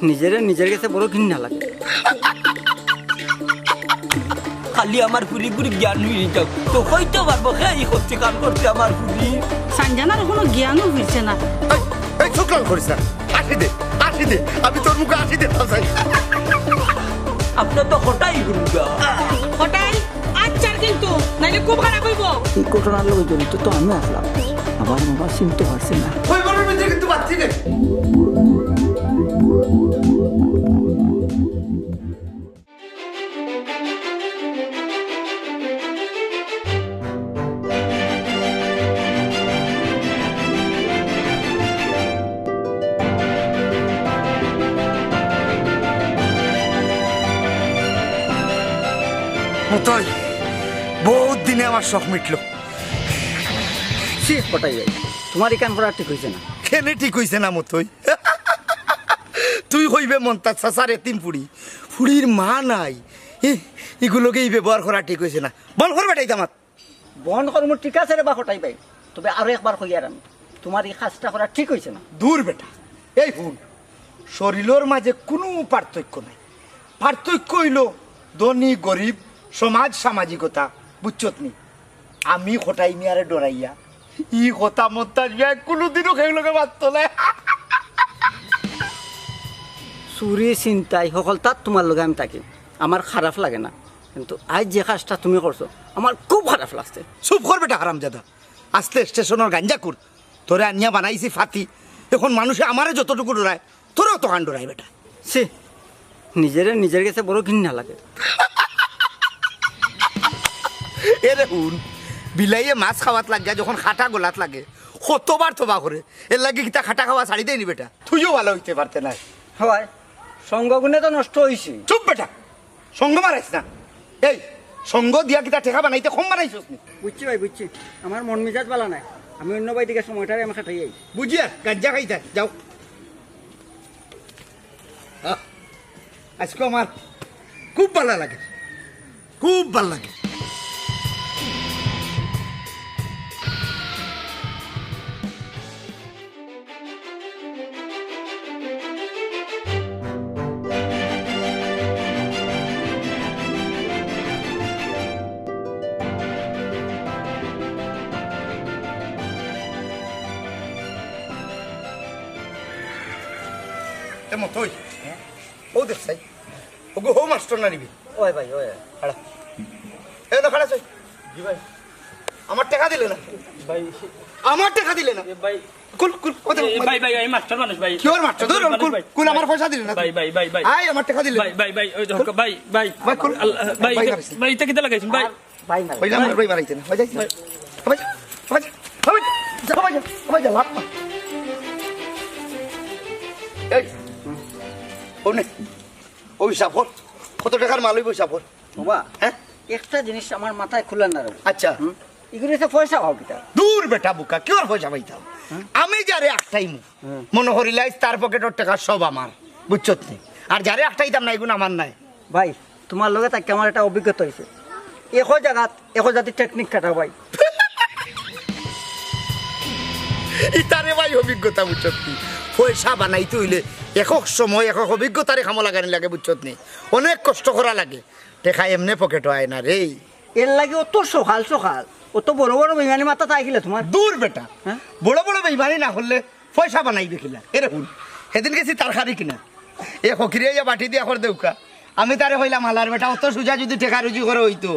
নিজের কাছে বড় ঘৃণা লাগে। খালি আমার পুরি পুরি জ্ঞান হয়ে যাও তো হইতে পারবো হ্যাঁ এই হচ্ছে কাম করছে আমার পুরি সানজানার কোনো জ্ঞানও ফিরছে না। এই শুক্লাল করিস না, আসি দে আমি তোর মুখে আসি দে চাই। আপনার তো হঠাই গুরুগা হঠাৎ আচ্ছার কিন্তু নাইলে খুব খারাপ হইব। এই ঘটনার লোক জড়িত তো আমি আসলাম, আমার বাবা চিনতে পারছে না। ওই বলার মধ্যে কিন্তু বাচ্চি নে। মতই বহুত দিনে আমার শখ মিটলো। সে হটাই ভাই, তোমার এই কান করা ঠিক হয়েছে না। কেনে ঠিক হইছে না মতই? তুই হইবে মন্তাজ চাচার এতিম ফুড়ি, ফুড়ির মা নাই, এগুলোকে ব্যবহার করা ঠিক হয়েছে না। বল করবে এটাই আমার বন কর্ম ঠিক আছে রে বা হটাই ভাই, তবে আরো একবার কইয়ার আমি, তোমার এই কাজটা করা ঠিক হয়েছে না। দূর বেটা, এই ফুল শরীরের মাঝে কোনো পার্থক্য নাই। পার্থক্য হইল ধনী গরিব, সমাজ সামাজিকতা, বুঝছত নি? আমি হটাই মিয়ারে ডরাইয়া ই হতা মত্তা কোনোদিনও খেয়ে মারত না। চুরি চিন্তাই সকল তাত তোমার লগে আমি থাকি, আমার খারাপ লাগে না, কিন্তু আজ যে কাজটা তুমি করছো আমার খুব খারাপ লাগছে। চুপ কর বেটা হারামজাদা, আস্তে স্টেশনের গাঞ্জা কর। তোরে আনিয়া বানাইছি ফাতি, এখন মানুষে আমারে যতটুকু ডরায় তোরাও তো কান ডরাই বেটা। সে নিজের কাছে বড় ঘৃণা লাগে। এরে হুন বিলাইয়ে মাছ খাওয়াত লাগে, যখন খাটা গোলাত লাগে কতবার তোবা করে, এর লাগে কিতা খাটা খাওয়া ছাড়ি দেয়নি বেটা। তুইও ভালো হইতে পারতে না। হয় সঙ্গগুণে তো নষ্ট হয়েছে। চুপ বেটা, সঙ্গ মারাইস না। এই সঙ্গ দিয়া কিতা ঠেকা বানাইতে কম বানাইছিস নি? বুঝছি ভাই বুঝছি, আমার মন মেজাজ ভালো নাই, আমি অন্য বাড়ি থেকে সময়টারে আমি খাটাই যাই। বুঝিয়া গাঞ্জা খাইতে যাও। আজকে আমার খুব ভালো লাগে, খুব ভালো লাগে। তেমন তুই ও দেখছাই ওগো হো মাস্টার না নিবি? ওই ভাই ওই খাড়া এই না খাড়া চই জি ভাই। আমার টাকা দিলে না ভাই আমার টাকা দিলে না ভাই কুল কুল ও ভাই ভাই আমি মাস্টার মানুষ ভাই কি ওর মাস্টার ধর কুল কুল আমার পয়সা দিলে না ভাই ভাই ভাই ভাই আই আমার টাকা দিলে ভাই ভাই ভাই ওই দেখো ভাই ভাই ভাই কুল ভাই ভাই এটা কিটা লাগাইছেন ভাই ভাই না ওই আমার ভাই মারাইতে না হয়ে যাইছে ভাই ভাই ভাই যা ভাই ভাই যা লাভ এই ওনে ওই সাফর কত টাকার মাল হইব সাফর? বাবা হ্যাঁ একটা জিনিস আমার মাথায় খুললেন না রে। আচ্ছা এগুলো তো পয়সা পাও কিতা? দূর বেটা বুকা কি ওর পয়সা পাইতাম আমি যারে একটাই মনে করিলাইস তার পকেটের টাকা সব আমার, বুঝছত নি? আর যারে একটাইতাম না এগুলো আমার নাই। ভাই তোমার লগে তাকে আমার একটা অভিজ্ঞতা হয়েছে, একো জায়গাত একো জাতির টেকনিক কাটাও ভাই। ইতারে ভাই অভিজ্ঞতা, বুঝছত নি? পয়সা বানাইতে হইলে একক সময় একক অভিজ্ঞতারে খামো লাগানি লাগে, বুঝছত নি? অনেক কষ্ট করা লাগে, টেকা এমনি পকেট হয় না রে। এর লাগে অত সকাল সকাল অত বড় বড় বেমানি মাথা তাইলে তোমার? দূর বেটা, হ্যাঁ? বড় বড় বেইমানি না করলে পয়সা বানাইবে কিনা? এরে হুন সেদিন গেছি তার খারি কিনা এ ফকিরে বাটি দিয়ে করে দেউকা, আমি তারে হইলাম হালার বেটা অত সুজা যদি টেকা রুজি করে হইতো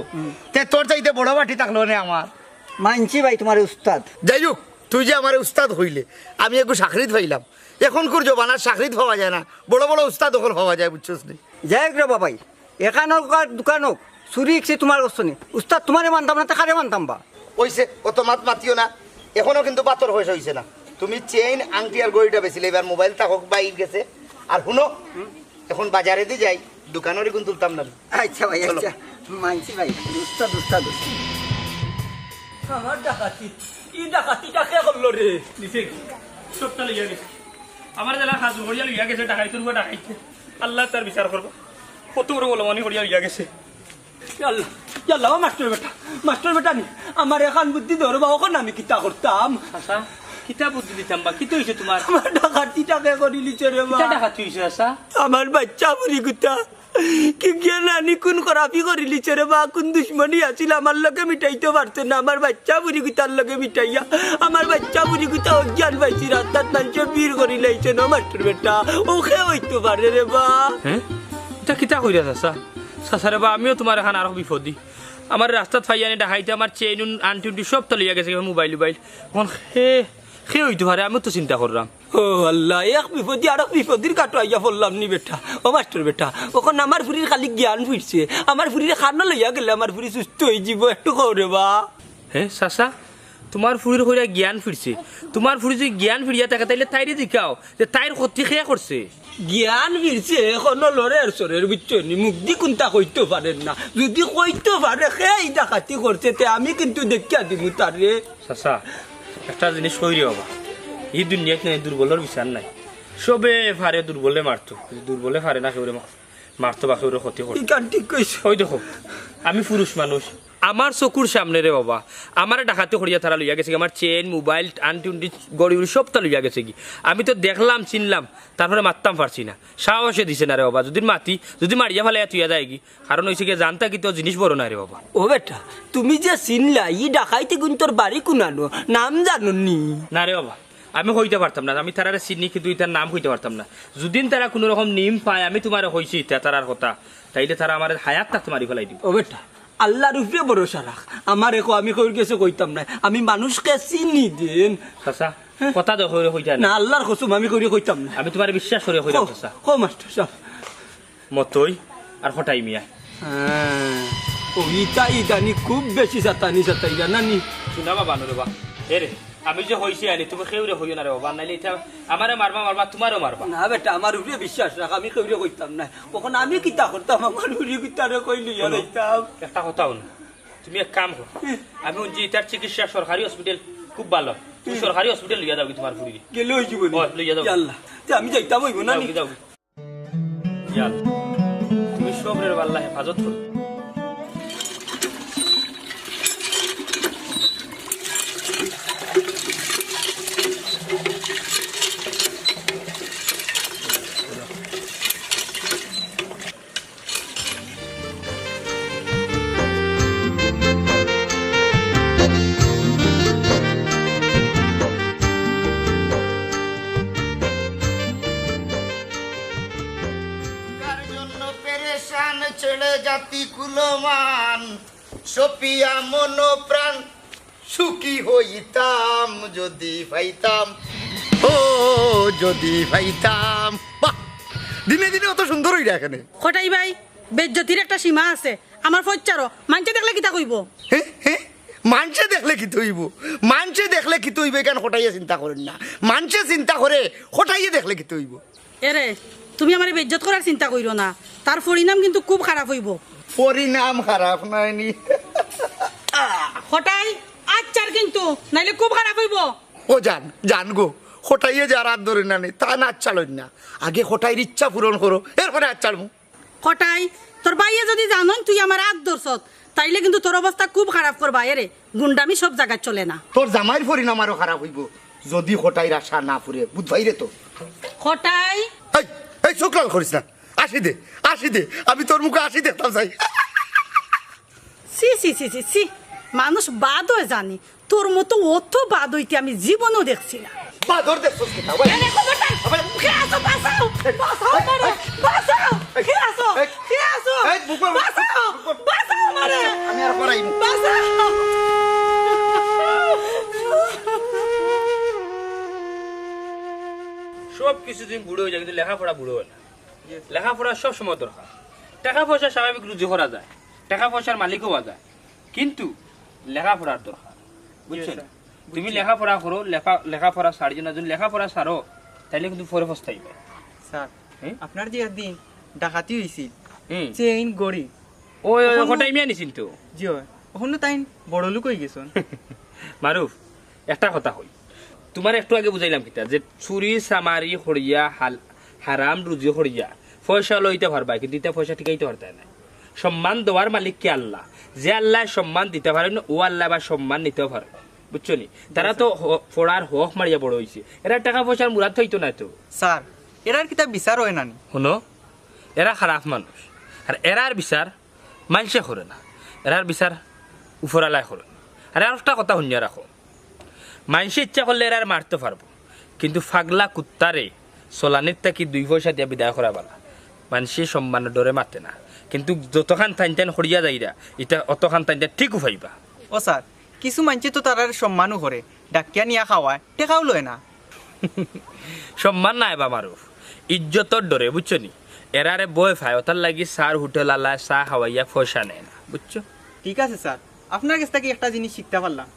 তে তোর চাইতে বড় বাটি থাকলো না আমার। মানছি ভাই তোমার উস্তাদ। যাই হোক তুই যে আমার উস্তাদ হইলে আমি একটু চাকরিত হইলাম, এখন কোর জবানার চাকরিত পাওয়া যায় না, বড় বড় উস্তাদ ওখানে পাওয়া যায়, বুঝছিস নি? যাই হোক রে বাবাই, এখান হোক আর দোকান হোক চুরি ইচ্ছে তোমার কষ্ট নেই, উস্তাদ তোমারে মানতাম না কারে মানতাম বা? হইছে অত মাত মাতিও না, এখনো কিন্তু বাতর বয়স হইছে না। তুমি চেইন আংটি আর গড়িটা বেছিলে, এবার মোবাইলটা হোক বাইর গেছে। আর শুনো এখন বাজারে দিয়ে যাই, দোকানেরই কোন তুলতাম না। আচ্ছা ভাই আচ্ছা মানছি ভাই, উস্তাদ উস্তাদ। আমার ডাকাতি ই ডাকাতিটা কে করলো রে নিচে সবটা লইয়া গেছে আমার জেলা হাজু হরিয়া লইয়া গেছে ডাকাইতুর গো ডাকাইতে আল্লাহ তার বিচার করবো কত বড় বলো মনি হরিয়া লইয়া গেছে আল্লাহ আল্লাহ মাস্টার বেটা নি আমার এখান বুদ্ধি ধরবা ওখানে আমি কিতা করতাম আচ্ছা কিতা বুদ্ধি দিতাম বা কিতা হইছে তোমার আমার ডাকাতি টাকা করে লিছে রে বা কিতা ডাকাতি হইছে আসা আমার বাচ্চা বুড়ি গুতা কি জ্ঞান আনি কোন খরাপি করে লিছে রে বা কোন দুশ্মনী আছিল আমার লগে মিটাইতে পারছে না আমার বাচ্চা বুড়ি গুতার লগে মিটাইয়া আমার বাচ্চা বুড়ি গুতা অজ্ঞান পাইছি রাস্তার নাঞ্চে বীর করি লাইছে না মাস্টার বেটা ওকে হইতে পারে রে বা হ্যাঁ এটা কিতা কইরা চাচা চাচা রে বা আমিও তোমার এখন আরো বিপদী আমার রাস্তাত ফাইয়ানি ডাকাইতে আমার চেইন আনটি সব তো লইয়া গেছে মোবাইল এখন সে হইতে পারে আমিও তো চিন্তা করলাম ও আল্লাহ এক বিপদী আর বিপদীর কাটো আইয়া পড়লাম নি বেটা ও মাস্টার বেটা ওখন আমার ফুরির খালি জ্ঞান ফিরছে আমার ফুরির খানা লইয়া গেলে আমার ফুরি সুস্থ হয়ে যাব একটু করে বা হ্যাঁ চাচা তোমার ফুরির কইরা জ্ঞান ফিরছে তোমার ফুরি যদি জ্ঞান ফিরিয়া থাকে তাইলে তাইরে দেখাও যে তাইর ক্ষতি খেয়া করছে জ্ঞান ফিরছে এখন লড়ের সরের বিচ্ছনি মুক্তি কোনটা কইতে পারেন না যদি কইতে পারে সেই ডাকাতি করছে তে আমি কিন্তু দেখিয়া দিব তারে চাচা একটা জিনিস কইরি বাবা এই দুনিয়াত নাই দুর্বলের বিচার নাই সবে পারে দুর্বলে মারতো দুর্বলে পারে না কেউ মারতো বা কেউ ক্ষতি করতো ইকান ঠিক কইছো ওই দেখো আমি পুরুষ মানুষ আমার চকুর সামনে রে বাবা আমার ডাকাতি করিয়া তারা লইয়া গেছে আমার চেন মোবাইল আনটি উন্টি গড়ি উড়ি সবটা লইয়া গেছে কি আমি তো দেখলাম চিনলাম তারপরে মারতাম পারছি না সাহসে দিছে না রে বাবা যদি মাতি যদি মারিয়া ফেলে তুইয়া যায় কি কারণ হয়েছে কি জানতা কি তো জিনিস বড় না রে বাবা ও বেটা তুমি যে চিনলা ই ডাকাইতে গুণ তোর বাড়ি কুনানো নাম জানো নি না রে বাবা আমি হইতে পারতাম না আমি তারা চিনি কিন্তু তার নাম হইতে পারতাম না যদি তারা কোনো রকম নিম পায় আমি তোমার হয়েছি তারার কথা তাইলে তারা আমার হায়াত থাকতে মারি ফেলাই দিব ও বেটা আল্লাহর উপরে ভরসা রাখ আমার একো আমি কই গেছে কইতাম না আমি মানুষকে চিনি দিন চাচা কথা দেখো হইতা না না আল্লাহর কসম আমি কই কইতাম না আমি তোমার বিশ্বাস করে হইলাম চাচা কো মাস্টার সাহেব মতই আর হঠাই মিয়া ও ইদানি খুব বেশি জাতানি জানানি শুনা বাবা নো বাবা এরে আমি যে হইছি আনি তুমি কেউরে হইও না রে বাবা নাইলে এটা আমারে মারবা তোমারও মারবা না বেটা আমার উপরে বিশ্বাস রাখ আমি কই কইতাম না কখন আমি কিতা করতাম আমার উপরে কিতারে কই লইয়া যাইতাম একটা কথাও না তুমি এক কাম করো আমি যে এটার চিকিৎসা সরকারি হসপিটাল খুব ভালো তুমি সরকারি হসপিটাল লইয়া যাও তোমার ফুরি গেলে হই যাব ও, লইয়া যাও। আল্লাহ যে আমি যাইতাম হইব না নি? যাও যাও তুমি সবরের আল্লাহ হেফাজত করো কার জন্য পেরেশান ছেড়ে জাতি কুলমান সপিয়া মন প্রাণ সুখী হইতাম যদি পাইতাম ও যদি পাইতাম বাহ দিনে দিনে অত সুন্দর হইরা এখানে খটাই ভাই বেজ্জতির একটা সীমা আছে আমার ফচ্চারও মানছে দেখলে কিতা কইব মানছে দেখলে কি তৈব মানছে দেখলে কি তৈব কেন হটাইয়া চিন্তা করেন না মানছে চিন্তা করে হটাইয়া দেখলে কি তৈব এরে তুমি আমার বেজ্জত করার চিন্তা কইরো না তার পরিণাম কিন্তু খুব খারাপ হইব পরিণাম খারাপ নয়নি খটাই আচ্ছার কিন্তু নাইলে খুব খারাপ হইব ও জান গো হটাইয়ে যার হাত ধরে না নে তা না চালন না আগে হটাইয়ের ইচ্ছা পূরণ করো এরপরে আর চালমু খটাই তোর বাইয়ে যদি জানন তুই আমার হাত ধরছত তাইলে কিন্তু তোর অবস্থা খুব খারাপ করবা এরে গুন্ডামি সব জায়গায় চলে না তোর জামাইয়ের পরিণাম আরো খারাপ হইব যদি হটাইর আশা না পুরে বুঝবাই রে তো খটাই এই এই চোখলাল করিস না আসি দে আমি তোর মুখে আসি দেখতাম চাই সি সি সি সি সি মানুষ বাদ হয়ে জানি তোর মতো অত বাদ হইতে আমি জীবনও দেখছি না বাদর দেখছস কি ভাই এরে খবরদার! কে আছো? বাঁচাও! বাঁচাও আমারে! বাঁচাও! কে আছো? কে আছো? এই, বুক মার, বাঁচাও! বাঁচাও আমারে! আমি আর করাইমু বাঁচাও! সব কিছু তুমি বুড়ো হয়ে যায় কিন্তু লেখাপড়া বুড়ো হয় না লেখাপড়া সব সময় দরকার টাকা পয়সা স্বাভাবিক রুজি করা যায় টাকা পয়সার মালিক হওয়া যায় কিন্তু লেখাপড়ার দরকার বুঝছেন তুমি লেখাপড়া করো লেখাপড়া ছাড়ি না যদি লেখাপড়া ছাড়ো তাইলে কিন্তু পরে পস্তাইবে স্যার হুম? আপনার যে একদিন ডাকাতি হয়েছিল হুম চেইন গড়ি ওই ওটাই মেয়ে নিছিন তো জি হয় ওখানে তাই বড় লোক হয়ে গেছেন মারুফ একটা কথা হই তোমার একটু আগে বুঝাইলাম কিতা যে চুরি চামারি হরিয়া হারাম রুজি হরিয়া পয়সা লইতে পারবা কিন্তু এটা পয়সা ঠিকাইতে পারতে না সম্মান দেওয়ার মালিক কে আল্লাহ যে আল্লাহ সম্মান দিতে পারে না ও আল্লাহ বা সম্মান নিতে পারে বুঝছো নি তারা তো পড়ার হক মারিয়া বড় হয়েছে এরা টাকা পয়সার মুরাদ হইতো না তো স্যার এরার কিতা বিচার হয় নানি শুনো এরা খারাপ মানুষ আর এরার বিচার মানুষে করে না এরার বিচার উপরালায় করে না। আর একটা কথা শুনিয়া রাখো মানুষে ইচ্ছা করলে এরার মারতে পারবো কিন্তু ফাগলা কুত্তারে চলানির থাকি 2 পয়সা দিয়া বিদায় করা বালা মানুষে সম্মানের ডরে মাতে না কিন্তু যতখান টাইন টাইন সরিয়া যাইরা এটা অতখান টাইন ঠিক উঠাইবা ও স্যার কিছু মানছে তো তারার সম্মানও করে ডাকিয়া নিয়া খাওয়ায় টেকাও লয় না সম্মান নাই বা মারুফ ইজ্জতর ডরে বুঝছো নি এরারে বয় ফায় ওটার লাগি সার হোটেল আলা চা খাওয়াইয়া পয়সা নেয় না বুঝছো ঠিক আছে স্যার আপনার কাছ থেকে একটা জিনিস শিখতে পারলাম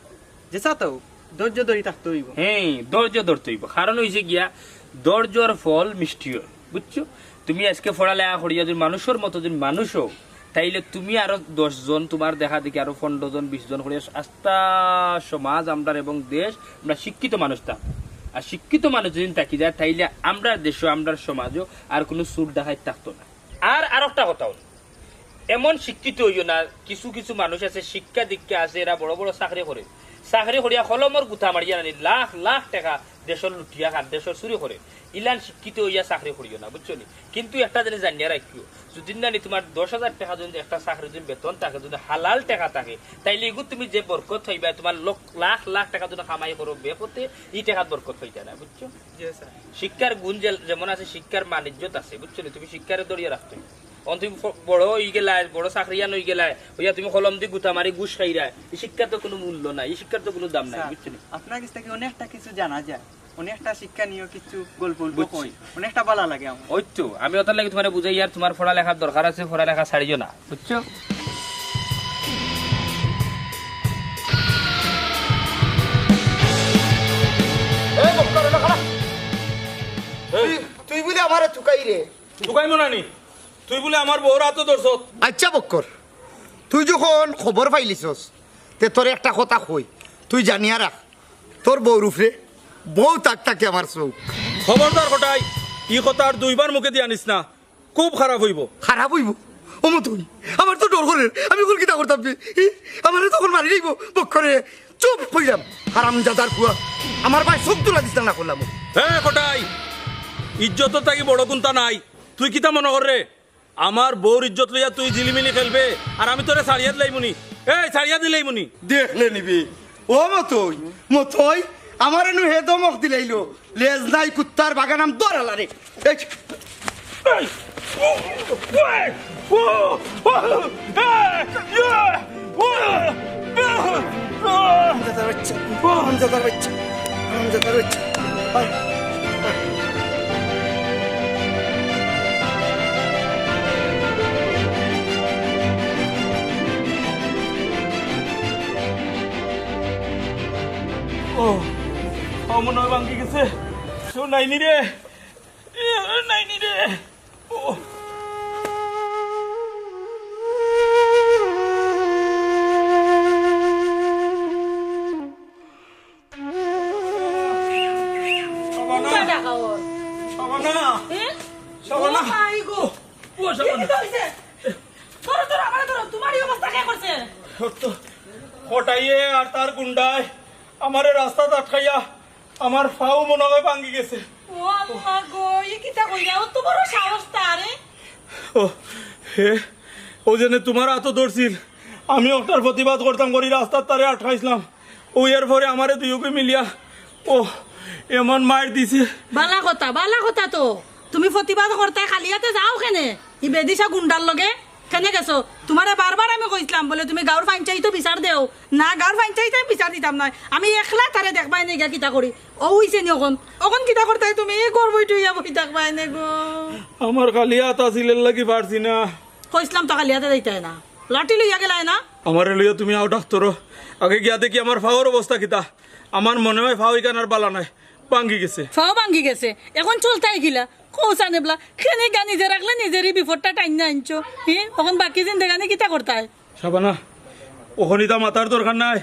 যে চাতাও ধৈর্য ধরে থাকতে হইব হ্যাঁ ধৈর্য ধরতে হইব কারণ হয়েছে গিয়া ধৈর্যর ফল মিষ্টি হয় বুঝছো তুমি আজকে পড়ালেখা করিয়া যদি মানুষের মতো যদি মানুষ হও তাইলে তুমি আরো 10 জন তোমার দেখা দেখি আরো 15 জন 20 জন করিয়া আস্থা সমাজ আমরা এবং দেশ আমরা শিক্ষিত মানুষ থাক আর শিক্ষিত মানুষ যদি থাকি যায় তাইলে আমরা দেশও আমরা সমাজও আর কোনো সুর দেখাই থাকতো না আর একটা কথা হল এমন শিক্ষিত হইও না কিছু কিছু মানুষ আছে শিক্ষা দীক্ষা আছে এরা বড় বড় চাকরি করে চাকরি করিয়া কলমর গুথা মারিয়া নানি লাখ লাখ টাকা দেশের লুটিয়া খান দেশের চুরি করে ইলান শিক্ষিত হইয়া চাকরি করিও না বুঝছো নি কিন্তু একটা জিনিস জানিয়া রাখিও যদি নানি তোমার 10,000 টাকা যদি একটা চাকরি যদি বেতন থাকে যদি হালাল টাকা থাকে তাইলে এগুলো তুমি যে বরকত হইবা তোমার লাখ লাখ টাকা যদি কামাই করো বেপতে এই টাকা বরকত হইতা না বুঝছো শিক্ষার গুণ যেমন আছে শিক্ষার মানিজ্যত আছে বুঝছো নি তুমি শিক্ষারে দড়িয়ে রাখতে তুমি বড় হয়ে গেলাই বড় চাকরিয়ান হয়ে গেলাই হইয়া তুমি কলম দিয়ে গুতা মারি ঘুষ খাইরা এই শিক্ষার তো কোনো মূল্য নাই এই শিক্ষার তো কোনো দাম নাই বুঝছো নি আপনার কাছ থেকে অনেকটা কিছু জানা যায় অনেকটা শিক্ষা নিয়ে কিছু গল্প কই অনেকটা ভালো লাগে আমার ওই তো আমি ওটার লাগে তোমার বুঝাই আর তোমার পড়ালেখার দরকার আছে পড়ালেখা ছাড়িও না বুঝছো তুই বলে আমার চুকাই রে ঢুকাইমো নানি তুই বলে আমার বউর হাতে ধরছত আচ্ছা বক্কর তুই যখন খবর পাইলিছস তে তোর একটা কথা কই তুই জানিয়া রাখ তোর বউর উপরে বউ তাকে আমার চোখ খবরদার কটাই ই কথা আর 2বার মুখে দিয়ে আনিস না খুব খারাপ হইব খারাপ হইব ওমো তুই আমার তো ডর করে আমি কোন কিতা করতাম আমার তখন মারি যাইব বক্করে চুপ হইলাম হারামজাদার কুয়া আমার ভাই চোখ তুলা দিস না করলাম হ্যাঁ কটাই ইজ্জত থাকি বড় কোনটা নাই তুই কিতা মনে কর রে আমার বউর ইজ্জত লইয়া তুই জিলিমিলি খেলবে আর আমি তোরে ছাড়িয়া দিলাইমুনি ছাড়িয়া দিলাইমুনি দেখলে নিবি ও মতই মতই আমার এনু হে দমক দিলাইলো লেজ নাই কুত্তার বাগানাম দরালা রে হামজাদার বাচ্চা মনে হয় ভাঙ্গি গেছে নাইনি রে নাইনি রে ও হটাইয়ে আর তার গুন্ডায় আমারে রাস্তা আটকাইয়া আমার ফাও মনে হয় ভাঙ্গি গেছে ও হে ও জেনে তোমার হাত ধরছিল আমি ওটার প্রতিবাদ করতাম করি রাস্তার তারে আটকাইছিলাম ও এর পরে আমারে দুইকে মিলিয়া ও এমন মার দিছে বালা কথা তো তুমি প্রতিবাদ করতে খালিয়াতে যাও কেনে ই বেদিশা গুন্ডার লগে কেনে গেছো তোমারে বারবার আমি কইছিলাম বলে তুমি গাঁর পঞ্চায়েত বিচার দেও না গাঁর পঞ্চায়েত বিচার দিতাম না আমি একলা তারে দেখবাই নে গিয়া কিতা করি ও হইছে নি অখন কিতা করতে তুমি করবই তুইয়া বই দেখবাই নে গো আমার খালিয়াত আসিলের লাগি পারছি না কইছিলাম তো খালিয়াতে যাইতে না লাঠি লইয়া গেলাই না আমার লইয়া তুমি আও ডাক্তর আগে গিয়া দেখি আমার ফাওয়ার অবস্থা কিতা আমার মনে হয় ফাও ইকানার বালা নাই ভাঙ্গি গেছে ফাও ভাঙ্গি গেছে এখন চলতাই গিলা কৌসা নেবলা খেনে গা নিজে রাখলে নিজেরই বিপদটা টাইন না আনছো তখন বাকি জিন্দেগানি কিতা করতাই সাবানা ওখানিতা মাথার দরকার নাই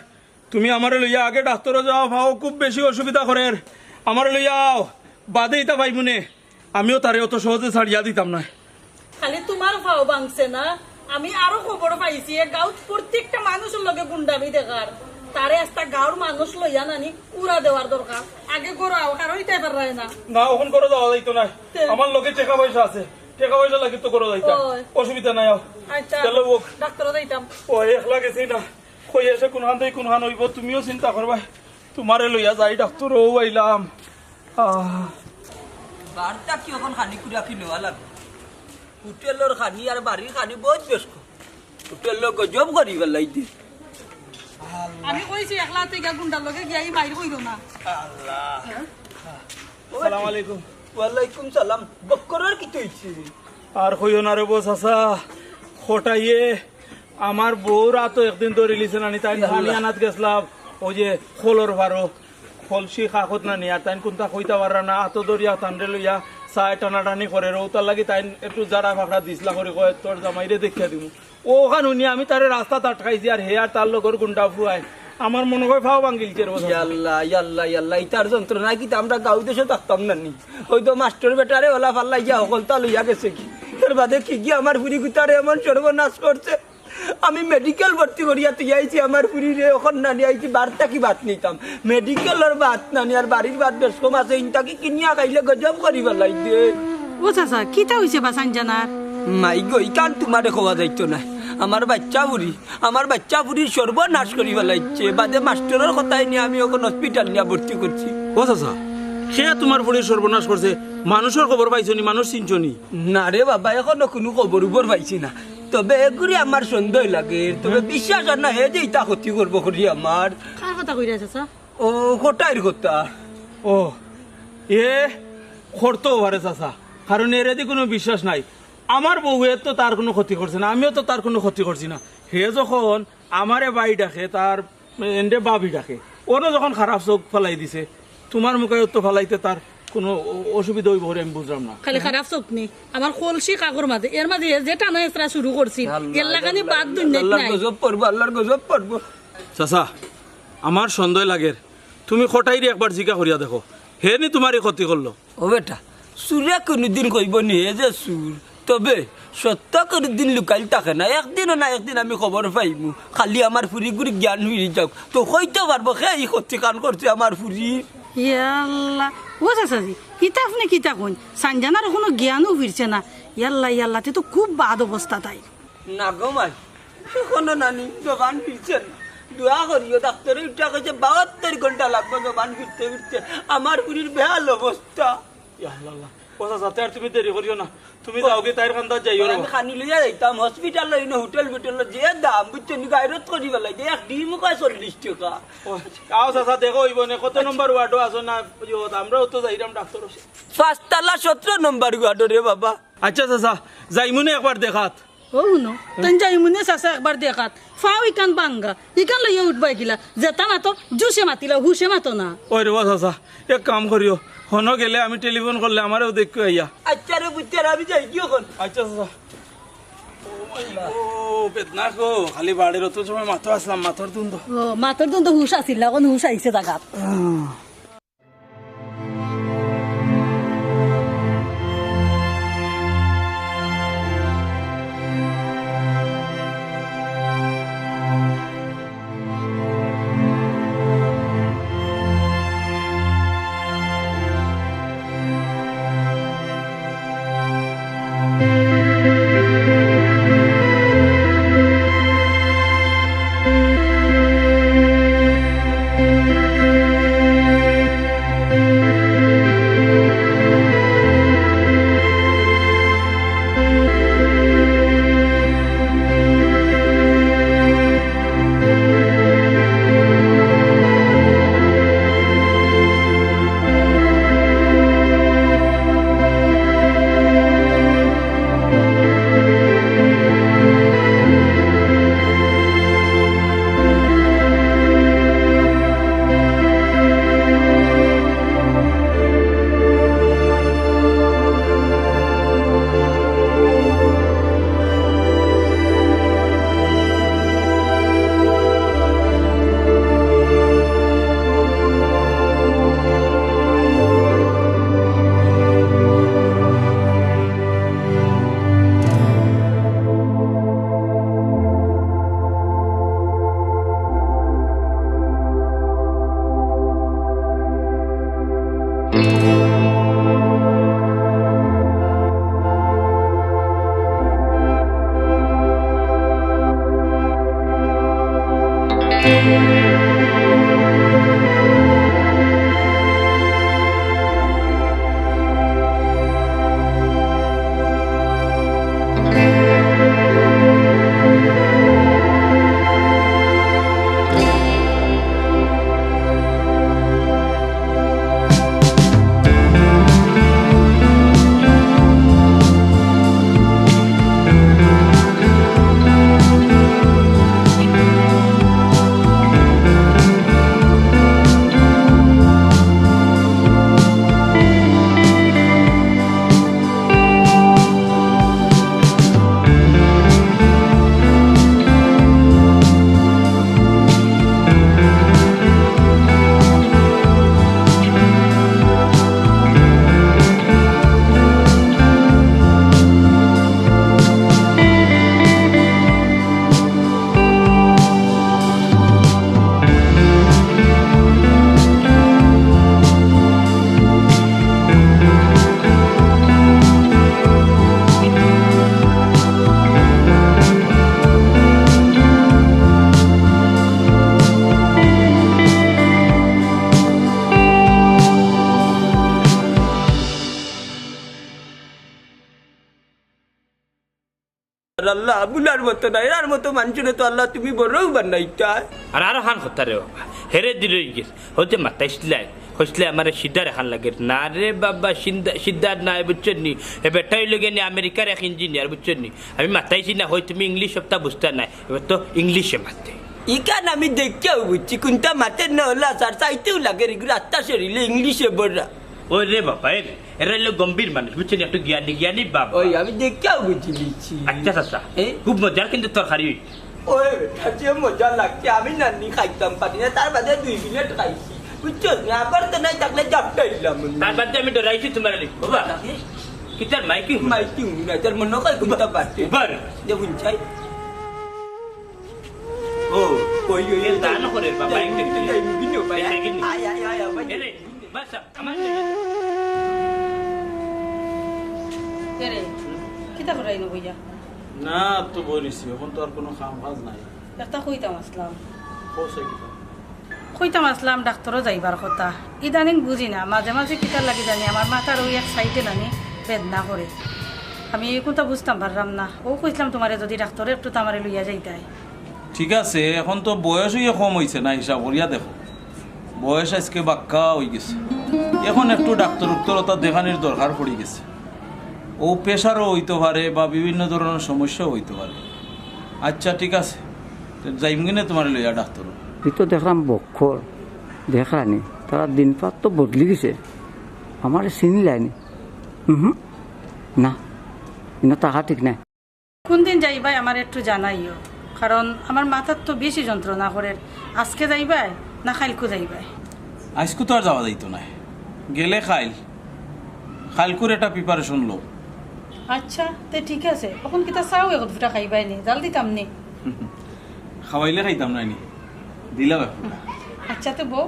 তুমি আমারে লইয়া আগে ডাক্তারে যাও ভাও খুব বেশি অসুবিধা করে আমারে লইয়া আও বাদে ইতা পাইবনে আমিও তারে অত সহজে ছাড়িয়া দিতাম না খালি তোমার ফাও ভাঙছে না আমি আরো খবর পাইছি গাঁত প্রত্যেকটা মানুষের লগে গুন্ডামি দেখার তারে একটা গাঁর মানুষ লইয়া নানি উড়া দেওয়ার দরকার আগে গড়াও কারণ হইতে পারে না না ওখান করে যাওয়া যাইতো না আমার লোকে টাকা পয়সা আছে টাকা পয়সা লাগে তো করে যাইতাম ওই। অসুবিধা নাই আও আচ্ছা চলো ওক ডাক্তারও যাইতাম ও একলা গেছি না কই এসে কোনখান থেকে কোনখান হইব তুমিও চিন্তা করবা তোমারে লইয়া যাই ডাক্তার ও আইলাম বারটা কি এখন খানি কুড়া কি নেওয়া লাগে হোটেলের খানি আর বাড়ির খানি বহুত ব্যস্ত হোটেলের গজব করি পেলাই দিয়ে আমি কইছি একলা থেকে গুন্ডার লগে গিয়াই মাইর কইল না সালাম আলাইকুম ওয়ালাইকুম সালাম বক্করের কি হইছে আর কইও না রে বস আসা খোটাইয়ে আমার বউরা তো একদিন ধরে লিছে না তাই পানি আনাত গেছলাম ওই যে খোলর ভারো খলসি খাখত না নি আর তাই কোনটা কইতা পারা না আতো দরিয়া তান্ডে লইয়া চায় টানাটানি করে রৌতার লাগি তাই একটু জাড়া ফাঁকড়া দিসলা করে কয় তোর জামাইরে দেখিয়া দিব ওখান উনি আমি তারে রাস্তা আটকাইছি আর হে আর তার লগর গুন্ডা ফুয়াই আমার মনে হয় ফাও ভাঙ্গিলছে রে বস ইয়াল্লা ইয়াল্লা ইয়াল্লা ইতার যন্ত্রণা কি আমরা গাঁও দেশে থাকতাম না নি হয়তো মাস্টার বেটারে ওলা ফাল্লাই গিয়া সকলতা লইয়া গেছে কি এর বাদে কি কি আমার পুরি গুতারে এমন সর্বনাশ করছে আমি মেডিকেল ভর্তি করিয়া তুই আইছি আমার পুরি রে ওখান না নিয়ে আইছি বারটা কি ভাত নিতাম মেডিকেলের ভাত না নি আর বাড়ির ভাত বেশ কম আছে ইনটাকে কিনিয়া খাইলে গজব করি পেলাই দে ও চাচা কিতা হইছে বা সানজানার মাই গই কান তোমারে খোয়া যাইতো না আমার বাচ্চা বুড়ির সর্বনাশ করি পেলাইছে বাদে মাস্টারের কথাই নিয়ে আমি ওখানে হসপিটাল নিয়ে ভর্তি করছি ও চাচা সে তোমার বুড়ির সর্বনাশ করছে মানুষের খবর পাইছো নি মানুষ চিনছো নি না রে বাবা এখনো কোনো খবর উপর পাইছি না তবে এগুলি আমার সন্দেহ লাগে তবে বিশ্বাস আর না হে যে ইটা ক্ষতি করবো করি আমার কার কথা কইরা চাচা ও কোটাইর কথা ও এ করতেও পারে চাচা কারণ এর এদি কোনো বিশ্বাস নাই আমার বউয়ের তো তার কোনো ক্ষতি করছে না আমিও তো তার কোনো ক্ষতি করছি না হে যখন আমারে বাই ডাকে তার এন্ডে বাবি ডাকে ওরও যখন খারাপ চোখ ফেলাই দিছে তোমার মুখে তো ফেলাইতে তার কোনো অসুবিধা হইব বলে আমি বুঝলাম না খালি খারাপ চোখ নেই আমার কলসি কাগর মাঝে এর মাঝে যে টানা এসরা শুরু করছি এর লাগানি বাদ দুনিয়া আল্লাহর নাই গজব পড়বো আল্লাহর গজব পড়বো চাচা আমার সন্দেহ লাগে তুমি খটাইরে একবার জিজ্ঞা করিয়া দেখো হে নি তোমারই ক্ষতি করলো ও বেটা সুরে কোনোদিন কইব নি হে যে সুর তবে সত্য কোনোদিন লুকাইল থাকে না একদিন না একদিন আমি খবর পাইমু খালি আমার ফুরি গুড়ি জ্ঞান হয়ে যাক তো কইতে পারবো হে এই ক্ষতি কান করছে আমার ফুরি ইয়াল্লা ও চাচাজি কিতা আপনি কিতা কইন সানজানার কোনো জ্ঞানও ফিরছে না ইয়াল্লা ইয়াল্লাতে তো খুব বাদ অবস্থা তাই না গো মাই এখনো নানি দোকান ফিরছেন দোয়া করিও ডাক্তারে উঠা কইছে 72 ঘন্টা লাগবে দোকান ফিরতে ফিরতে আমার পুরীর বেহাল অবস্থা ইয়া আল্লাহ ও চাচা আর তুমি দেরি করিও না তুমি যাওগে তাইর কান্দার যাইও রে আমি খানি লইয়া যাইতাম হসপিটাল লই না হোটেল বিটেল যে দাম বুঝছেন গাইরত করি বেলাই যে এক ডিম কয় 40 টাকা আও চাচা দেখো হইব না কত নম্বর ওয়ার্ডও আছো না আমরাও তো যাইরাম ডাক্তার 5 17 নম্বর গাড়ো রে বাবা আচ্ছা চাচা যাইমুনে একবার দেখাত ও নো তেন যাই মনে চাচা একবার দেখাত ফাও ইকান বাঙ্গা ইকান লইয়া উঠবাই গিলা যেতা না তো জুসে মাতিলা হুসে মাতো না ওই রে চাচা এক কাম করিও হনো গেলে আমি টেলিফোন করলে আমারও দেখো আইয়া আচ্ছা রে বুঝতে আমি যাই কি এখন আচ্ছা চাচা ও বেদনা গো খালি বাড়ির অত সময় মাথা আসলাম মাথার দুন্ধ ও মাতর তো হুশ আছিল এখন হুশ আইছে জাগাত আল্লাহ বুলার মতো না এর মতো মানুষের তো আল্লাহ তুমি বড়ও বানাইতা আর হান কথা রে বাবা হেরে দিল গেছ হচ্ছে মাতাইছিলাই হইসলে আমার সিদ্ধার এখান লাগে না রে বাবা সিদ্ধার নাই বুঝছেন নি এ বেটাই লগে নি আমেরিকার এক ইঞ্জিনিয়ার বুঝছেন নি আমি মাতাইছি না হয় তুমি ইংলিশ সপ্তাহ বুঝতে নাই এবার তো ইংলিশে মাতে ইকান আমি দেখতেও বুঝছি কোনটা মাতের না হলে আর চাইতেও লাগে এগুলো আত্মা শরীরে ইংলিশে বড়া ওই রে বাবা এরা হলো গম্ভীর মানুষ বুঝছেন একটু জ্ঞানী বাবা ওই আমি দেখতেও বুঝি লিখছি আচ্ছা চাচা খুব মজার কিন্তু তরকারি ওই যে মজা লাগছে আমি নানি খাইতাম পারি না তার বাদে 2 মিনিট খাইছি বুঝছো না আবার তো নাই থাকলে জাপটাইলাম তার বাদে আমি ডরাইছি তোমার বাবা কিতার মাইকি মাইকি না তার মনে হয় কোনটা পারতে বার দেখুন চাই ও ওই ওই দান করে বাবা একটা বিনো ভাই আয় এরে বাস আমার রে কিতা করাই না বইয়া না তো বলিছি এখন তো আর কোনো কাম কাজ নাই একটা কইতাম আসলাম কৌশে কিতা কইতাম আসলাম ডাক্তারও যাইবার কথা ইদানিং বুঝি না মাঝে মাঝে কিতার লাগি জানি আমার মাথার ওই এক সাইডে নানি বেদনা করে আমি কোনটা বুঝতাম পারলাম না ও কইছিলাম তোমারে যদি ডাক্তারে একটু তামারে লইয়া যাইতাই ঠিক আছে এখন তো বয়সই কম হয়েছে না হিসাব করিয়া দেখো বয়স আজকে বাক্কা হয়ে গেছে এখন একটু ডাক্তার উত্তরতা দেখানির দরকার পড়ে গেছে ও প্রেশারও হইতে পারে বা বিভিন্ন ধরনের সমস্যাও হইতে পারে আচ্ছা ঠিক আছে যাইম কিনে তোমার লইয়া ডাক্তার তুই তো দেখলাম বক্ষর দেখানি তারা দিনপাত তো বদলি গেছে আমার চিনিলাইনি না ইনো টাকা ঠিক নাই কোন দিন যাইবাই আমার একটু জানাইও কারণ আমার মাথার তো বেশি যন্ত্রণা করে আজকে যাইবাই না খাইলকু যাইবাই আজকে তো আর যাওয়া যাইতো না গেলে খাইলকুর একটা প্রিপারেশন লো আচ্ছা তে ঠিক আছে এখন কিতা চাও এক দুটা খাইবাই নি জাল দিতাম নি খাওয়াইলে খাইতাম নাইনি দিলা ব্যাপার আচ্ছা তো বউ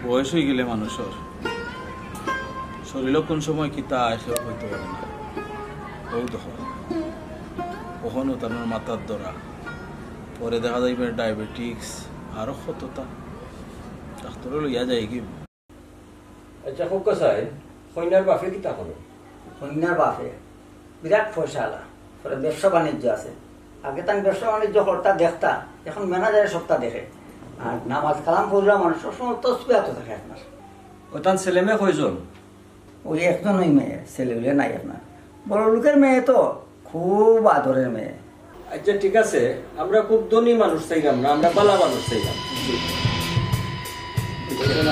বয়স হয়ে গেলে মানুষের শরীর কোন সময় কিতা আসে হইতে পারে না ও দেখো কখনো তার মাথার ধরা পরে দেখা যাইবে ডায়াবেটিক্স আরো কতটা ডাক্তার লইয়া যায় কি আচ্ছা খুব কসাই কইনার বাপে কিতা করো কন্যার বাপে বিরাট পয়সাওয়ালা পরে ব্যবসা বাণিজ্য আছে আগে তার ব্যবসা বাণিজ্য করতা দেখতা এখন ম্যানেজারের সপ্তাহ দেখে আর নামাজ কালাম পড়লাম মানুষ সবসময় তসবিয়াত থাকে আপনার ওতান ছেলে মেয়ে কয়জন ওই একজনই মেয়ে ছেলেগুলো নাই আপনার বড় লোকের মেয়ে তো খুব আদরের মেয়ে আচ্ছা ঠিক আছে আমরা খুব ধনী মানুষ চাইলাম না আমরা বালা মানুষ চাইলাম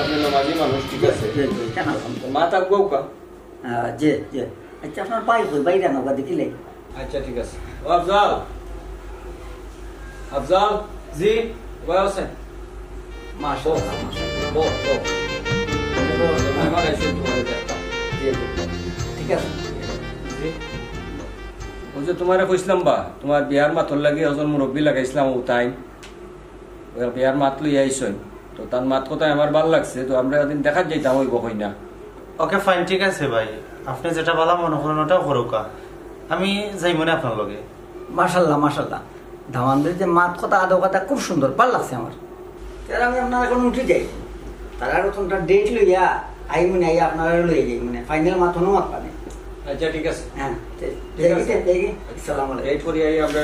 আপনি নামাজি মানুষ ঠিক আছে মা থাকবো কা যে যে আচ্ছা আপনার পাই হই বাইরে নৌকা দেখিলে আচ্ছা ঠিক আছে ও আফজাল আফজাল জি বয় আছেন মাশাআল্লাহ ও আমার এসে তোমার দেখা ঠিক আছে ওই যে তোমারে কইছিলাম বা তোমার বিয়ার মাতর লাগে ওজন মুরব্বী লাগাইছিলাম ও তাই ওই বিয়ার মাত লই আইছই তো তার মাত কথাই আমার ভালো লাগছে তো আমরা একদিন দেখার যাইতাম ওই বকই না ওকে ফাইন ঠিক আছে ভাই আপনি যেটা বলা মনে করেন ওটাও করুকা আমি যাই মনে আপনার লগে। মাশাল্লাহ মাশাল্লাহ, ধামানদের যে মাত কথা আদৌ কথা খুব সুন্দর, ভালো লাগছে আমার। তার আমি আপনার এখন উঠে যাই, তারা নতুনটা ডেট লইয়া আই মনে আই আপনারা লইয়া যাই, মানে ফাইনাল মাত হনো মাত পানে। আচ্ছা ঠিক আছে, হ্যাঁ ঠিক আছে। আসসালামু আলাইকুম। এই করি আই আমরা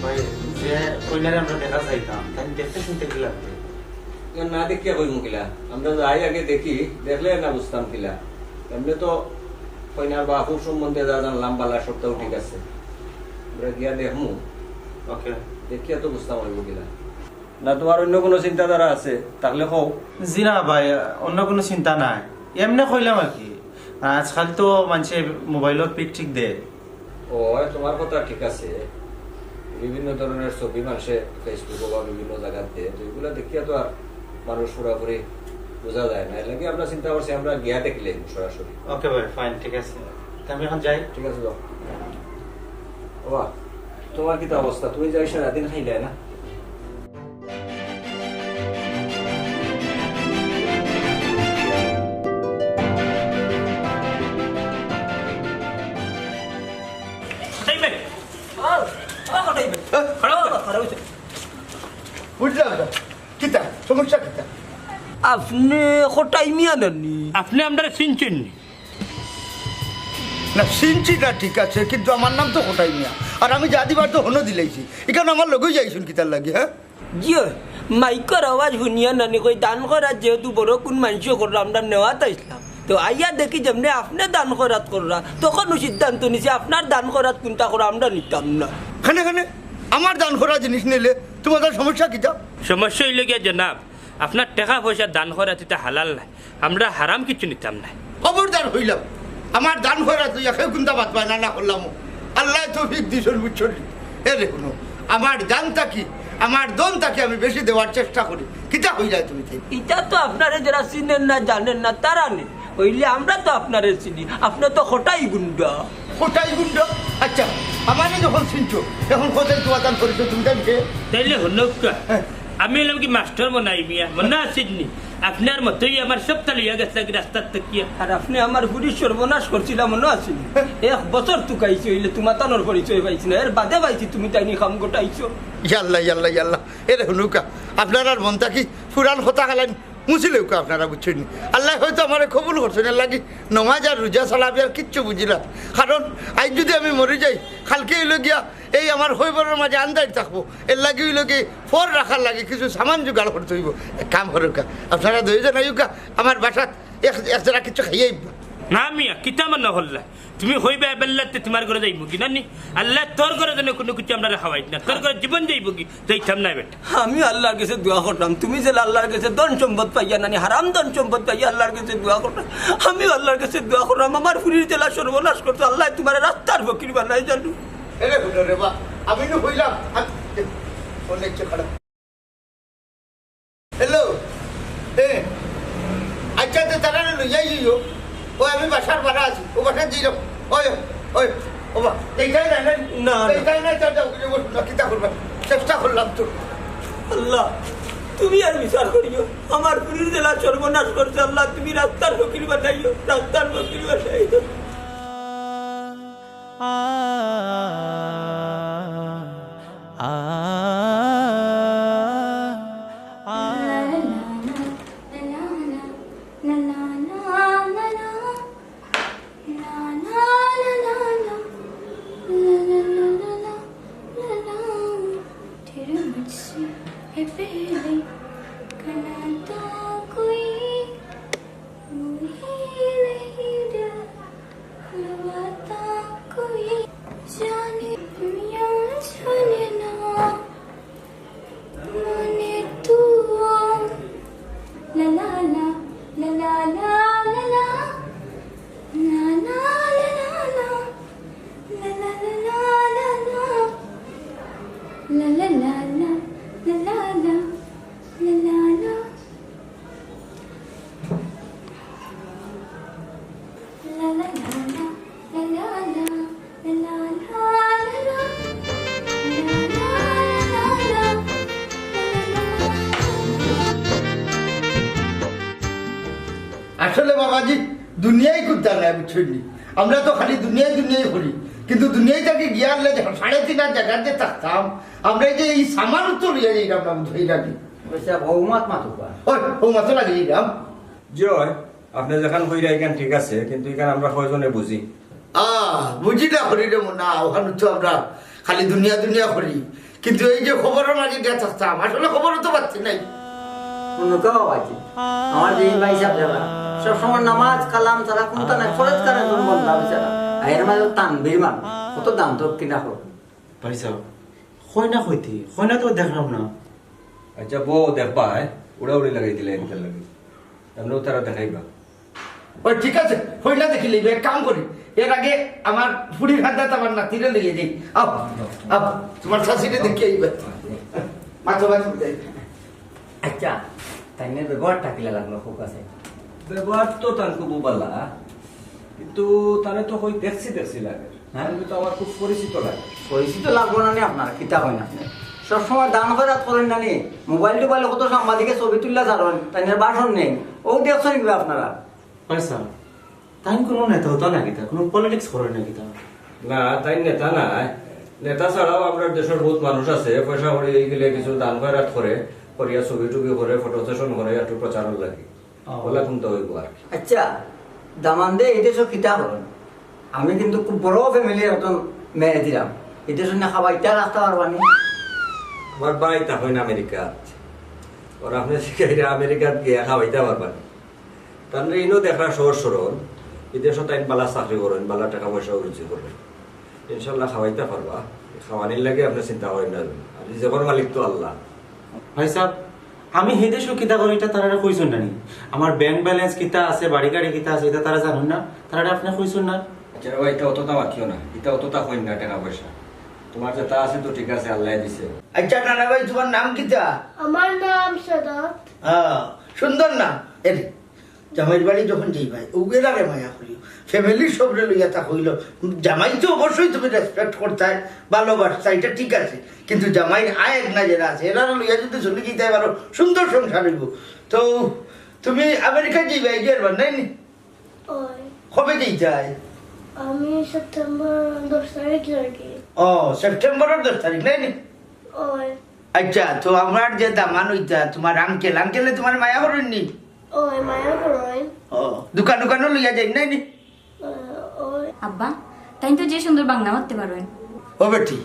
ভাই যে কইনারে আমরা দেখা যাইতাম, তাই দেখতে শুনতে কি লাগবে? না দেখিয়া কই মুকিলা, আমরা যাই আগে দেখি, দেখলে না বুঝতাম কিলা। এমনি তো কইনার বাপুর সম্বন্ধে যা জানলাম বালা সপ্তাহ ঠিক আছে, আমরা গিয়া দেখমু, ওকে। দেখিয়া তো বুঝতাম হইব কিলা। না তোমার অন্য কোনো চিন্তাধারা আছে তাহলে কও। জি না ভাই, অন্য কোনো চিন্তা নাই, এমনি কইলাম আর কি। আজকাল তো মানুষে মোবাইলত পিক ঠিক দেয়। ও তোমার কথা ঠিক আছে, বিভিন্ন ধরনের ছবি মানুষে ফেসবুক বা বিভিন্ন জায়গাতে, তো এগুলো দেখিয়া তো আর মানুষ পুরাপুরি বোঝা যায় না। এর লাগে আমরা চিন্তা করছি আমরা গিয়া দেখলে সরাসরি। ওকে ভাই, ফাইন, ঠিক আছে। আমি এখন যাই। ঠিক আছে যাও। বাবা তোমার কি তো অবস্থা, তুমি যাই সারাদিন খাইলে না? বুঝলাম না, কিতা সমস্যা কিতা? আপনি কোটাই মিয়া নানি? আপনি আমরা চিনছেন নি? না চিনছি না, ঠিক আছে, কিন্তু আমার নাম তো কোটাই মিয়া, আর আমি যা দিবার তো হনো দিলাইছি, এখানে আমার লগেই যাইছুন কিতার লাগি। হ্যাঁ জিও মাইকর আওয়াজ শুনিয়া নানি কই দান করার যেহেতু বড় কোন মানুষ করলো আমরা নেওয়াত আসলাম, তো আইয়া দেখি যেমনি আপনি দান করাত কররা, তখন সিদ্ধান্ত নিছি আপনার দান করাত কোনটা করা আমরা নিতাম না। খানে খানে আমার দান করা জিনিস নিলে তোমাদের সমস্যা কিতা? সমস্যা হইলে গিয়া জনাব, আপনার টাকা পয়সা দান করা এটা হালাল নাই, আমরা হারাম কিছু নিতাম না। খবরদার হইলাম, আমার দান করা তুই একে কোনটা বাদ পায় না করলাম, আল্লাহ তো ফিক দিছন বুঝছন। এ দেখুন আমার দান থাকি, আমার দন থাকি আমি বেশি দেওয়ার চেষ্টা করি, কিতা হই যায় তুমি? এটা তো আপনারে যারা চিনেন না জানেন না তারা নেই, হইলে আমরা তো আপনারে চিনি, আপনি তো হঠাই গুন্ডা। কোটাই গুন্ড? আচ্ছা আমারে যখন চিনছো এখন কোথায় তোমার দান করেছো তুমি জানছে? তাইলে হনকা আমি এলাম কি মাস্টার মনাই মিয়া, মনে আসেননি? আপনার মতোই আমার সপ্তাহ লইয়া গেছে রাস্তার তকিয়া। আর আপনি আমার বুড়ির সর্বনাশ করছিলাম মনে আছে? এক বছর তুকাইছি, হইলে তোমার তানোর পরিচয় পাইছি না, এর বাদে পাইছি তুমি তাইনি খাম গোটাইছো। ইয়াল্লা ইয়াল্লা ইয়াল্লা, এ দেখুন আপনার আর মন থাকি ফুরান কথা খালেন মুছিলেও কা আপনারা বুঝছেন। আল্লাহ হয়তো আমার কবুল করছেন, এর লাগি নমাজ আর রোজা চালাবি আর কিচ্ছু বুঝিলাম, কারণ আজ যদি আমি মরে যাই কালকে হইল গিয়া এই আমার হইবরের মাঝে আন্দাজ থাকবো, এর লাগে হইল কি ফর রাখার লাগে কিছু সামান জোগাড় করতে হইব। এক কাম করুকা আপনারা দুইজন আইকা আমার বাসাত এক জোড়া কিছু খাইয়ে না মিয়া কিতা মনে হল্লা, তুমি হইবে বেল্লাতে তোমার ঘরে যাইব কি নানি? আল্লাহ তোর ঘরে যেন কোনো কিছু আমরা খাওয়াই না, তোর ঘরে জীবন যাইব কি যাইতাম না বেটা। আমি আল্লাহর কাছে দোয়া করলাম, তুমি যে আল্লাহর কাছে ধন সম্পদ পাইয়া নানি হারাম ধন সম্পদ পাইয়া আল্লাহর কাছে দোয়া করলাম, আমি আল্লাহর কাছে দোয়া করলাম আমার ফুরির জেলা সর্বনাশ করতো, আল্লাহ তোমার রাস্তার ফকির বানাই জানু। আমি তো হইলাম অনেক খারাপ। হ্যালো, আচ্ছা তো তারা লইয়াই যাইও, ও আমি বাসার ভাড়া আছি, ও বাসার যাই ওই ওই ও এইটাই না না এইটাই না, কিতা করবা চেষ্টা করলাম তো। আল্লাহ তুমি আর বিচার করিও, আমার ফুরির জেলা সর্বনাশ করছে, আল্লাহ তুমি রাস্তার ফকির বানাইও, রাস্তার ফকির বানাইও। আসলে বাবাজি দুনিয়ায় কুদ্দা নাই বুঝছি আমরা তো খালি দুনিয়ায় করি কিন্তু দুনিয়ায় তাকে গিয়ে আনলে 3.5 জায়গার যে থাকতাম আমরা এই যে এই সামান তো লিয়ে যাইলাম না বুঝাই রাখি বহুমত মাতুকা ওই ও মাত্র লাগিয়ে দিলাম জয় আপনি যেখান কইরা এখান ঠিক আছে কিন্তু এখানে আমরা কয়জনে বুঝি বুঝি না করি রে না ওখানে তো আমরা খালি দুনিয়া করি কিন্তু এই যে খবরের মাঝে গিয়ে থাকতাম আসলে খবরও তো পাচ্ছি নাই অনুকাও আছে আমার যে ভাই সাহেব যারা সবসময় নামাজ কালাম ছাড়া কোনটা নাই ফরজ করে জন্মন না বেচারা এর মাঝে তানবীর মান কত দাম তো কিনা হোক ভাই সাহেব হয় না তো দেখলাম না আচ্ছা বউ দেখবা উড়াউড়ি লাগাই দিলে এনকে লাগে আমরাও তারা দেখাইবা ওই ঠিক আছে হইলা দেখিলি এক কাম করি এর আগে আমার ফুড়ির হাত আমার নাতিরে লেগে যাই আপ তোমার শাশুড়ি দেখি আইবে মাথা বাঁধ আচ্ছা তাই নিয়ে ব্যবহারটা কিলা লাগলো খুব আছে ব্যবহার তো তার খুব বালা কিন্তু তারে তো কই দেখছি লাগে হ্যাঁ তো আমার খুব পরিচিত লাগে পরিচিত লাগবো না আপনার কিতা হয় না সবসময় দান খয়রাত করেন না নি মোবাইল টোবাইলে কত সাংবাদিকে ছবি তুললা ছাড়েন তাই বাসন নেই ও দেখছেন কি আপনারা ভাই সাহেব তাই কোনো নেতা হতো নাকি তা কোনো পলিটিক্স করে নাকি তা না তাই নেতা নাই নেতা ছাড়াও আমরা দেশের বহুত মানুষ আছে পয়সা করে গেলে কিছু দান খয়রাত করে করিয়া ছবি টুবি করে ফটো সেশন করে একটু প্রচারণ লাগে বলা কিন্তু হইব আর কি। আচ্ছা দামান দে এই দেশও কিতা করেন আমি কিন্তু খুব বড় ফ্যামিলির একজন মেয়ে দিলাম এই দেশ খাবার ইটা রাখতে পারবানি আমার বাড়ি তা হয় না আমেরিকাত ওরা আপনি শিখাইরা আমেরিকাত গিয়ে খাওয়াইতে পারবেন তাহলে ইনো দেখা সহজ সরল বিদেশত তাই বালা চাকরি করেন বালা টাকা পয়সা রুচি করেন ইনশাল্লাহ খাওয়াইতে পারবা খাওয়ানির লাগে আপনি চিন্তা করেন না আপনি যখন মালিক তো আল্লাহ ভাই সাহেব আমি সেই দেশও কিতা করি এটা তারা কইছেন না আমার ব্যাংক ব্যালেন্স কিতা আছে বাড়ি গাড়ি কিতা আছে এটা তারা জানেন না তারা আপনি কইছেন না আচ্ছা ভাই এটা অতটা মাতিও না এটা অতটা হইন না টাকা পয়সা তোমার যেটা আছে তো ঠিক আছে আল্লাহ দিছে আচ্ছা নানা ভাই তোমার নাম কিতা আমার নাম সাদাত সুন্দর নাম এর জামাইর বাড়ি যখন যাই ভাই উগেরারে মায়া করিও ফ্যামিলির সবরে লইয়া তা হইল জামাই তো অবশ্যই তুমি রেসপেক্ট করতে ভালোবাসতা এটা ঠিক আছে কিন্তু জামাইর আয়ের না যারা আছে এরা লইয়া যদি চলে যেতে পারো সুন্দর সংসার হইব তো তুমি আমেরিকা যাইবা এই গেরবার নাই নি ওই কবে যাই যায় আমি সেপ্টেম্বর 10 তারিখ লাগি সেপ্টেম্বরের 10 তারিখ নাই নি ওই আচ্ছা তো আমার যে দামান হইতা তোমার আঙ্কেলে তোমার মায়া করেননি ওই মায়া করোই দোকানও লইয়া যাই নাই নি ওই আব্বা তাই তো যে সুন্দর বাংলা মারতে পারেন ও বেটি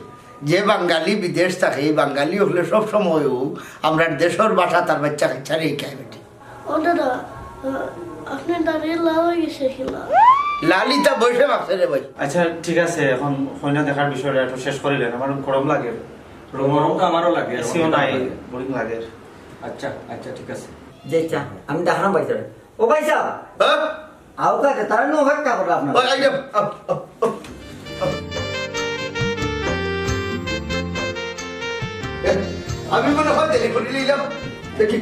যে বাঙালি বিদেশ থাকে এই বাঙালি হলে সব সময়ও আমরা দেশের বাসা তার বাচ্চা কাচ্চা রেখায় বেটি ও দাদা আপনি দাঁড়িয়ে লাল হয়ে গেছে কিলা লালিতা বসে ভাবছে রে ভাই আচ্ছা ঠিক আছে এখন কইনা দেখার বিষয়টা একটু শেষ করিলেন আমার গরম লাগে গরম তো আমারও লাগে এসিও নাই বোরিং লাগে আচ্ছা আচ্ছা ঠিক আছে যে চা আমি দেখালাম ভাই সাহেব ও ভাই সাহেব আও কাকে তারা নো ভাগটা করো আপনার আমি মনে হয় দেরি করে নিলাম দেখি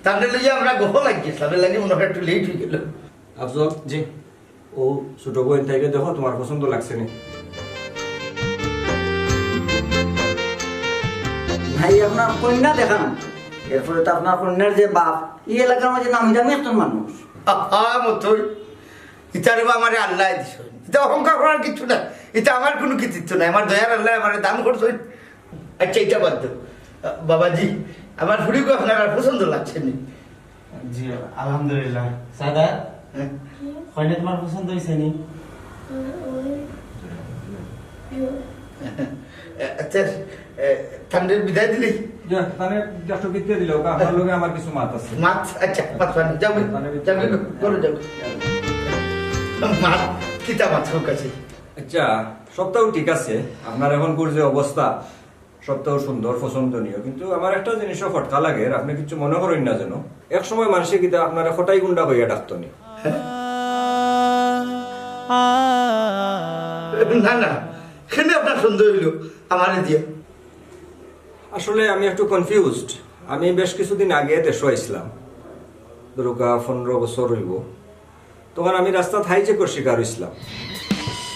তাহলে লইয়া আমরা গহ লাগিয়েছি তাদের লাগে মনে হয় একটু লেট হয়ে গেল আফজল জি ও ছোট বোন থেকে দেখো তোমার পছন্দ লাগছে নি ভাই আপনার কন্যা দেখান এরপরে তো আপনার কন্যার যে বাপ এই এলাকার মাঝে নামি দামি একজন মানুষ মতই ইতারে বা আমার আল্লাহ দিছ এটা অহংকার করার কিছু না এটা আমার কোনো কৃতিত্ব নাই আমার দয়ার আল্লাহ আমার দান করছো আচ্ছা এটা বাদ দাও বাবাজি আমার ফুড়িকে আপনার আর পছন্দ লাগছে নি জি আলহামদুলিল্লাহ সাদা কইনা তোমার পছন্দ হইছে নি আচ্ছা ঠান্ডার বিদায় দিলি মানে জাস্ট বিদ্যা দিল আপনার লগে আমার কিছু মাত আছে মাছ আচ্ছা মাছ পানি যাও করে যাও মাছ কিতা মাছ হোক আছে আচ্ছা সবটাও ঠিক আছে আপনার এখন যে অবস্থা সবটাও সুন্দর পছন্দনীয় কিন্তু আমার একটা জিনিসও ফটকা লাগে আপনি কিছু মনে করেন না যেন এক সময় মানুষে কিন্তু আপনারা ফটাই গুন্ডা হইয়া ডাকতো নি না না এখানে আপনার সুন্দর হইল আমার দিয়ে আসলে আমি একটু কনফিউজড আমি বেশ কিছুদিন আগে দেশে আইছিলাম দুর্গা 15 বছর হইব তখন আমি রাস্তা হাইজেকর শিকার হইছিলাম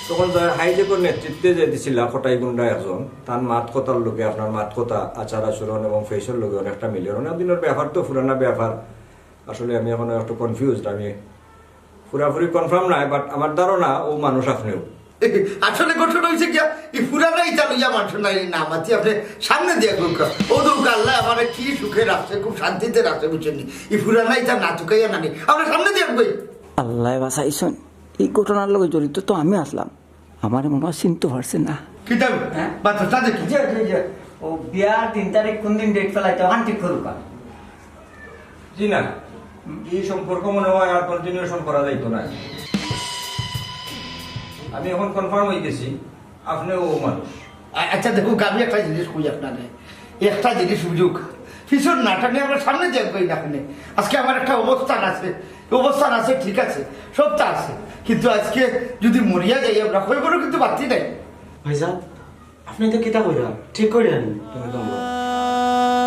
তখন যার হাইজেকের নেতৃত্বে যে দিছিল খটাই গুন্ডা একজন তার মাত কথার লোকে আপনার মাত কথা আচার আচরণ এবং ফেসের লোকে অনেকটা মিলে অনেক দিনের ব্যাপার তো পুরানা ব্যাপার আসলে আমি এখন একটু কনফিউজড আমি পুরাপুরি কনফার্ম নাই বাট আমার ধারণা ও মানুষ আপনিও আসলে ঘটনা হয়েছে কি এই পুরানা ইটা লইয়া মানুষ নাই না মাতি আপনি সামনে দিয়ে ও তো আল্লাহ আমার কি সুখে রাখছে খুব শান্তিতে রাখছে বুঝছেন এই পুরানা ইটা না চুকাইয়া নানি আমরা সামনে দিয়ে আসবো আল্লাহ বাসাইছেন এই ঘটনার লগে জড়িত তো আমি আসলাম আমার মনে হয় চিনতে পারছে না কি যাবে বাচ্চা দেখি ও বিয়ার 3 তারিখ কোন দিন ডেট ফেলাইতে ওখান ঠিক করুক জি না এই সম্পর্ক মনে হয় আর কন্টিনিউশন করা যাইতো না আমি এখন কনফার্ম হয়ে গেছি আপনিও ও মানুষ আচ্ছা দেখো আমি একটা জিনিস কই আপনারে একটা জিনিস সুযোগ ভীষণ নাটনে আমরা সামনে যাবো এখানে আজকে আমার একটা অবস্থান আছে ঠিক আছে সবটা আছে কিন্তু আজকে যদি মরিয়া যাই আমরা হয়ে বড় কিন্তু বাড়তি নাই ভাইজান আপনি তো কিতা কইরা ঠিক কইরা নি তুমি তো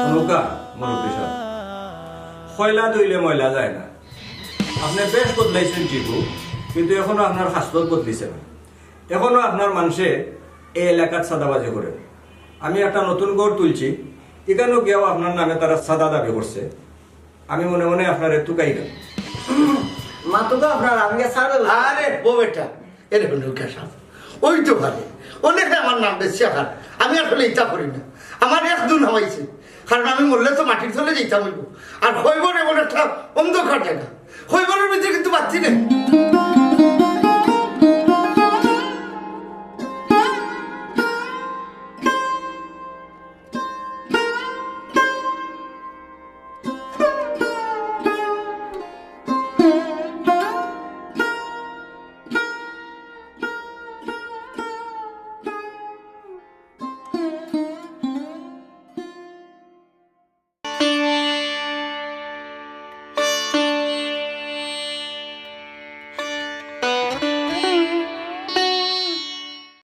নৌকা মুরব্বী সাহেব কয়লা দইলে ময়লা যায় না আপনি বেশ বদলাইছেন ঠিকও কিন্তু এখনো আপনার হাসপাতাল বদলিছে না এখনো আপনার মানুষে এই এলাকার সাদাবাজি করে আমি একটা নতুন গড় তুলছি এখানেও গিয়েও আপনার নামে তারা সাদা দাবি করছে আমি মনে মনে আপনার একটু কাইরা মা তো আপনার আমি স্যার আরে ও বেটা এর নৌকা সাহেব ওই তো ভালো অনেকে আমার নাম বেশি আকার আমি আসলে ইচ্ছা করি না আমার এক দুন হওয়াইছে কারণ আমি মরলে তো মাটির তলে যেতাম আর হইবর এমন একটা অন্ধকার জায়গা হইবরের ভিতরে কিন্তু বাচ্চি নেই